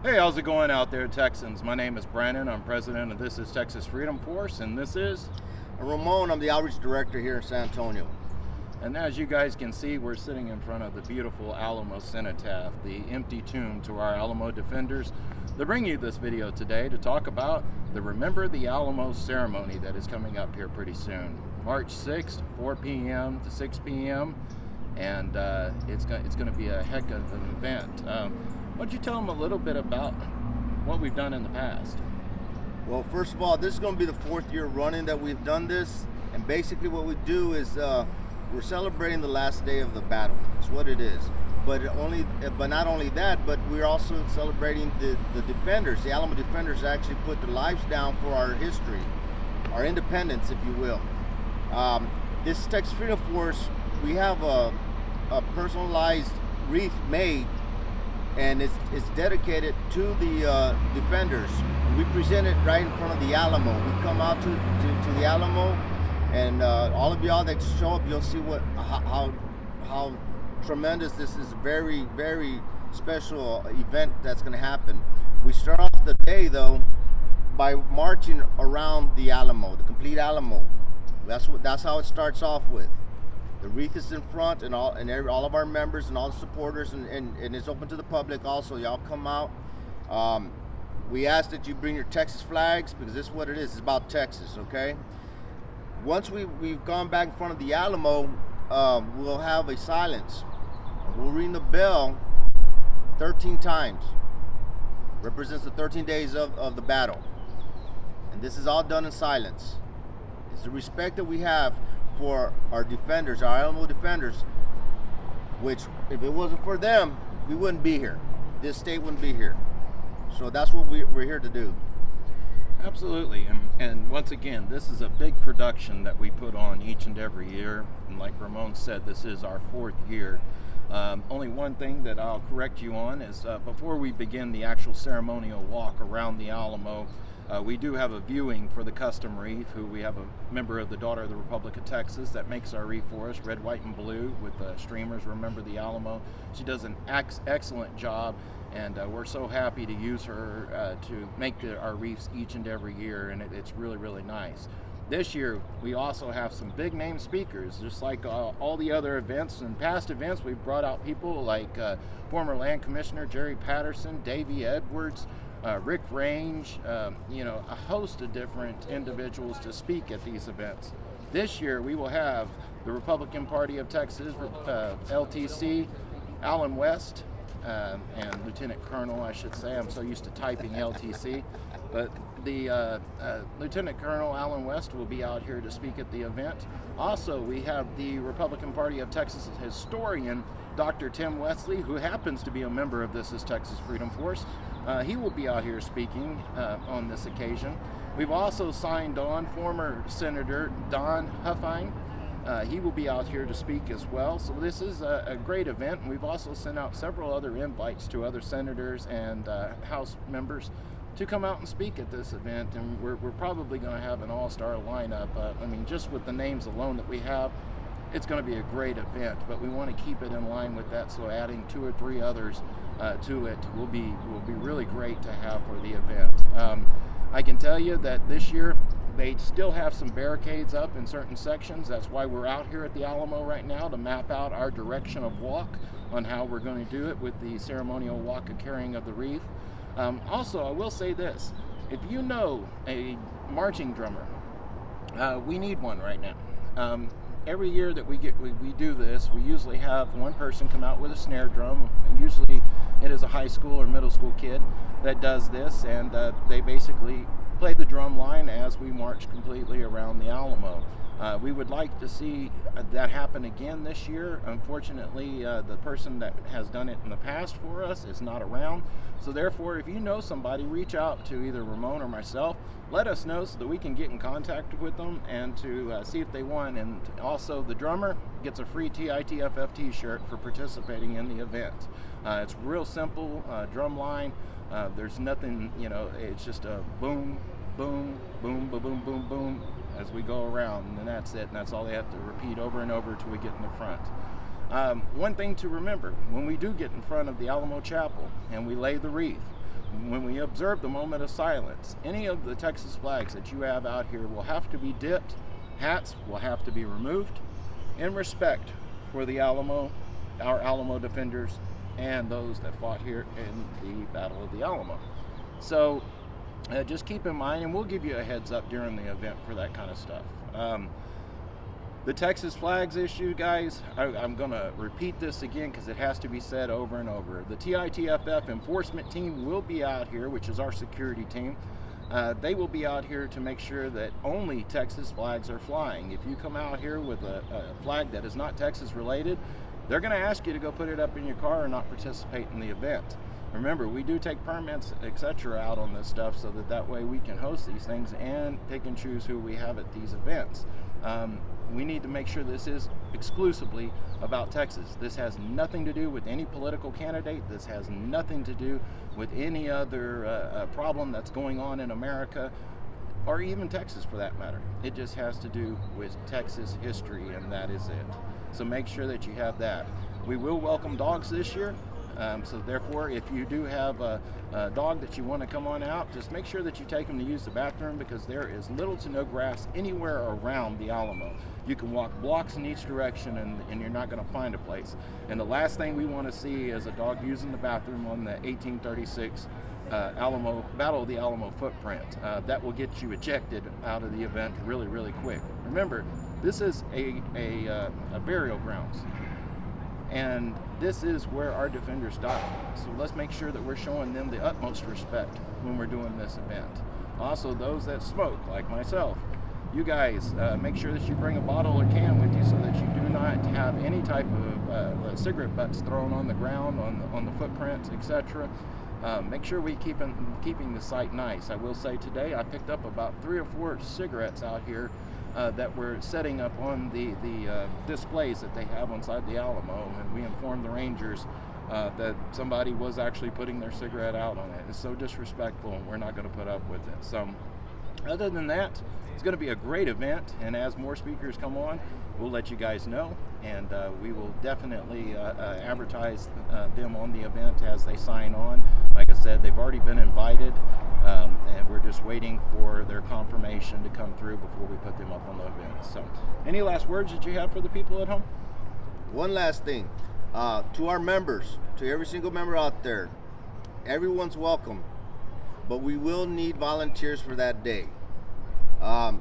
Hey, how's it going out there, Texans? My name is Brandon. I'm president of This is Texas Freedom Force, and this is... Ramon, I'm the outreach director here in San Antonio. And as you guys can see, we're sitting in front of the beautiful Alamo cenotaph, the empty tomb to our Alamo defenders, to bring you this video today to talk about the Remember the Alamo ceremony that is coming up here pretty soon. March 6th, 4 p.m. to 6 p.m., and it's going to be a heck of an event. Why don't you tell them a little bit about what we've done in the past? Well, first of all, this is going to be the 4th year running that we've done this, and basically what we do is we're celebrating the last day of the battle. That's what it is. But not only that, but we're also celebrating the defenders. The Alamo defenders actually put their lives down for our history, our independence, if you will. This Texas Freedom Force, we have a personalized wreath made, and it's dedicated to the defenders. We present it right in front of the Alamo. We come out to the Alamo, and all of y'all that show up, you'll see how tremendous this is. Very, very special event that's going to happen. We start off the day though by marching around the Alamo, the complete Alamo. That's how it starts off with. The wreath is in front, and all of our members and all the supporters, and it's open to the public also. Y'all come out. We ask that you bring your Texas flags, because this is what it is. It's about Texas, okay? Once we've gone back in front of the Alamo, we'll have a silence. We'll ring the bell 13 times. Represents the 13 days of the battle. And this is all done in silence. It's the respect that we have for our defenders, our Alamo defenders, which if it wasn't for them, we wouldn't be here. This state wouldn't be here. So that's what we're here to do. Absolutely, and once again, this is a big production that we put on each and every year, and like Ramon said, this is our 4th year. Only one thing that I'll correct you on is before we begin the actual ceremonial walk around the Alamo, we do have a viewing for the custom wreath, who we have a member of the Daughter of the Republic of Texas that makes our wreath for us, red, white, and blue, with streamers, Remember the Alamo. She does an excellent job, and we're so happy to use her to make our wreaths each and every year, and it's really, really nice. This year, we also have some big name speakers, just like all the other events. In past events, we've brought out people like former Land Commissioner Jerry Patterson, Davey Edwards, Rick Range, a host of different individuals to speak at these events. This year, we will have the Republican Party of Texas, LTC, Alan West, and Lieutenant Colonel, I should say. I'm so used to typing LTC. But the Lieutenant Colonel Alan West will be out here to speak at the event. Also, we have the Republican Party of Texas historian, Dr. Tim Wesley, who happens to be a member of This is Texas Freedom Force. He will be out here speaking on this occasion. We've also signed on former Senator Don Huffine. He will be out here to speak as well. So this is a great event. And we've also sent out several other invites to other senators and House members to come out and speak at this event. And we're probably going to have an all-star lineup. Just with the names alone that we have, it's going to be a great event. But we want to keep it in line with that. So adding 2 or 3 others to it will be really great to have for the event. I can tell you that this year, they still have some barricades up in certain sections. That's why we're out here at the Alamo right now, to map out our direction of walk on how we're going to do it with the ceremonial walk of carrying of the wreath. Also, I will say this. If you know a marching drummer, we need one right now. Every year that we do this, we usually have one person come out with a snare drum, and usually it is a high school or middle school kid that does this, and they basically play the drum line as we march completely around the Alamo. We would like to see that happen again this year. Unfortunately, the person that has done it in the past for us is not around. So therefore, if you know somebody, reach out to either Ramon or myself. Let us know so that we can get in contact with them and to see if they want. And also, the drummer gets a free TITFF t-shirt for participating in the event. It's real simple drum line. There's nothing, it's just a boom, boom, boom, boom, boom, boom, boom as we go around, and that's it. And that's all they have to repeat over and over until we get in the front. One thing to remember, when we do get in front of the Alamo Chapel and we lay the wreath, when we observe the moment of silence, any of the Texas flags that you have out here will have to be dipped, hats will have to be removed in respect for the Alamo, our Alamo defenders, and those that fought here in the Battle of the Alamo. So just keep in mind, and we'll give you a heads up during the event for that kind of stuff. The Texas flags issue, guys, I'm going to repeat this again because it has to be said over and over. The TITFF enforcement team will be out here, which is our security team. They will be out here to make sure that only Texas flags are flying. If you come out here with a flag that is not Texas related, they're going to ask you to go put it up in your car and not participate in the event. Remember, we do take permits, etc. out on this stuff so that way we can host these things and pick and choose who we have at these events. We need to make sure this is exclusively about Texas. This has nothing to do with any political candidate. This has nothing to do with any other problem that's going on in America, or even Texas for that matter. It just has to do with Texas history, and that is it. So make sure that you have that. We will welcome dogs this year. So therefore, if you do have a dog that you want to come on out, just make sure that you take them to use the bathroom, because there is little to no grass anywhere around the Alamo. You can walk blocks in each direction and you're not going to find a place. And the last thing we want to see is a dog using the bathroom on the 1836 Alamo Battle of the Alamo footprint. That will get you ejected out of the event really, really quick. Remember, this is a burial grounds. And this is where our defenders died. So let's make sure that we're showing them the utmost respect when we're doing this event. Also, those that smoke, like myself, you guys, make sure that you bring a bottle or can with you so that you do not have any type of cigarette butts thrown on the ground, on the footprints, etc. Make sure we keeping the site nice. I will say today I picked up about 3 or 4 cigarettes out here that we're setting up on the displays that they have inside the Alamo, and we informed the Rangers that somebody was actually putting their cigarette out on it. It's so disrespectful, and we're not going to put up with it. So other than that, it's going to be a great event, and as more speakers come on, we'll let you guys know, and we will definitely advertise them on the event as they sign on. Like I said, they've already been invited, and we're just waiting for their confirmation to come through before we put them up on the event. So, any last words that you have for the people at home? One last thing, to our members, to every single member out there, everyone's welcome, but we will need volunteers for that day.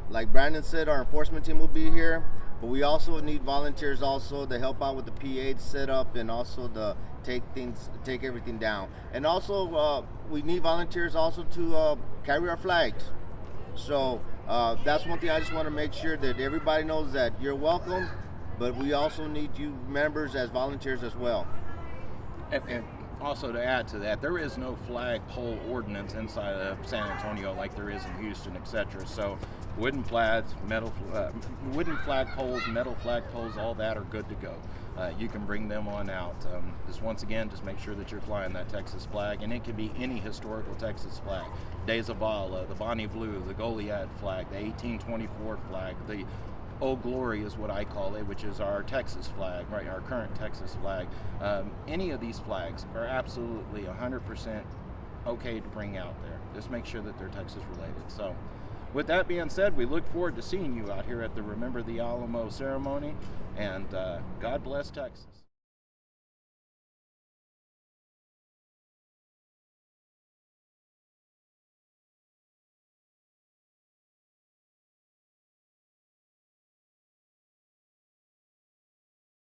Like Brandon said, our enforcement team will be here, but we also need volunteers also to help out with the PA setup and also to take everything down. And also we need volunteers also to carry our flags. So that's one thing I just want to make sure that everybody knows, that you're welcome, but we also need you members as volunteers as well. And also to add to that, there is no flagpole ordinance inside of San Antonio like there is in Houston, etc. So wooden flags, wooden flagpoles, metal flagpoles, all that are good to go. You can bring them on out. Just once again, just make sure that you're flying that Texas flag, and it can be any historical Texas flag. Days of Vala, the Bonnie Blue, the Goliad flag, the 1824 flag, the Old Glory is what I call it, which is our Texas flag, right? Our current Texas flag. Any of these flags are absolutely 100% okay to bring out there. Just make sure that they're Texas related. So, with that being said, we look forward to seeing you out here at the Remember the Alamo ceremony, and God bless Texas.